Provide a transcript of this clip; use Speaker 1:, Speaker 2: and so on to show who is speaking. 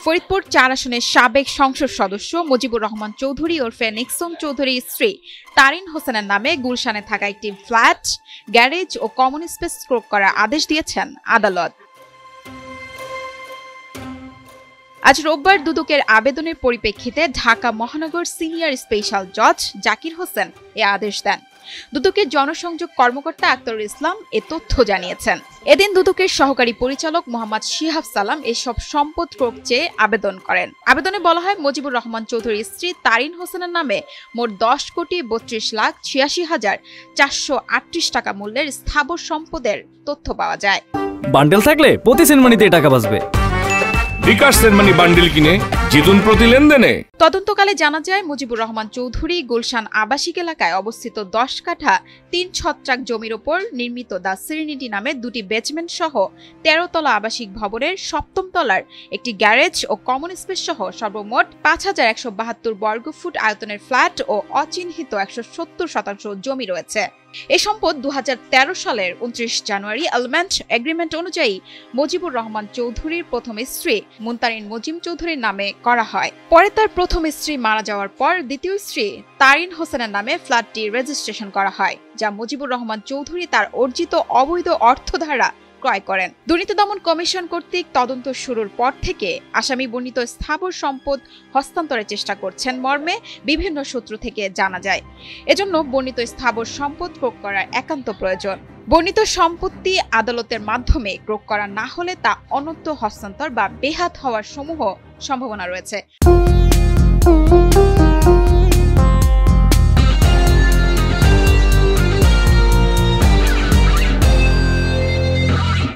Speaker 1: ফরিদপুর ৪ আসনের সাবেক সংসদ সদস্য মুজিবুর রহমান চৌধুরী ওরফে নিক্সন চৌধুরীর স্ত্রী তারিন হোসেনের নামে গুলশানে থাকা একটি ফ্ল্যাট, গ্যারেজ ও কমন স্পেস ক্রয় করার আদেশ দিয়েছেন আদালত। আজ রোববার দুদকের আবেদনের পরিপ্রেক্ষিতে ঢাকা মহানগর সিনিয়র স্পেশাল জজ জাকির হোসেন এ আদেশ দেন। দুদকের জনসংযোগ কর্মকর্তা আক্তারুল ইসলাম এ তথ্য জানিয়েছেন। এদিন দুদকের সহকারী পরিচালক মোহাম্মদ শিহাব সালাম এসব সম্পদ ক্রয় চেয়ে আবেদন করেন। আবেদনে বলা হয়, মুজিবুর রহমান চৌধুরীর স্ত্রী তারিন হোসেনের নামে মোট 10,32,86,438 টাকা মূল্যের স্থাবর সম্পদের তথ্য পাওয়া যায়।
Speaker 2: বান্ডেল থাকলে প্রতি সেনমানিতে টাকা বাঁচবে।
Speaker 3: বিকাশ সেনমানি বান্ডেল কিনে জিতুন প্রতি লেনদেনে।
Speaker 1: তদন্তকালে জানা যায়, মুজিবুর রহমান চৌধুরী গুলশান আবাসিক এলাকায় অবস্থিত 10 কাঠা 3 ছত্রাক জমির ওপর নির্মিত দ্য সিরিনিটি নামে দুটি বেজমেন্ট সহ 13 তলা আবাসিক ভবনের 7ম তলার একটি গ্যারেজ ও কমন স্পেস সহ সর্বমোট 5,172 বর্গফুট আয়তনের ফ্ল্যাট ও অচিহ্নিত 170% জমি রয়েছে। এই সম্পদ 2013 সালের 29 জানুয়ারি এলমেন্ট এগ্রিমেন্ট অনুযায়ী মুজিবুর রহমান চৌধুরীর প্রথম স্ত্রী মুনতারিন মজিম চৌধুরীর নামে করা হয়। পরে তার প্রথম স্ত্রী মারা যাওয়ার পর দ্বিতীয় স্ত্রী তারিন হোসেনের নামে ফ্ল্যাটটি রেজিস্ট্রেশন করা হয়, যা মুজিবুর রহমান চৌধুরী তার অর্জিত অবৈধ অর্থ দ্বারা ক্রয় করেন। দুর্নীতি দমন কমিশন কর্তৃক তদন্ত শুরুর পর থেকে আসামি বর্ণিত স্থাবর সম্পদ হস্তান্তরের চেষ্টা করছেন মর্মে বিভিন্ন সূত্র থেকে জানা যায়। এজন্য বর্ণিত স্থাবর সম্পদ ক্রয় করার একান্ত প্রয়োজন। বর্ণিত সম্পত্তি আদালতের মাধ্যমে ক্রয় করা না হলে তা অনন্ত হস্তান্তর বা বেহাত হওয়ার সমূহ সম্ভাবনা রয়েছে।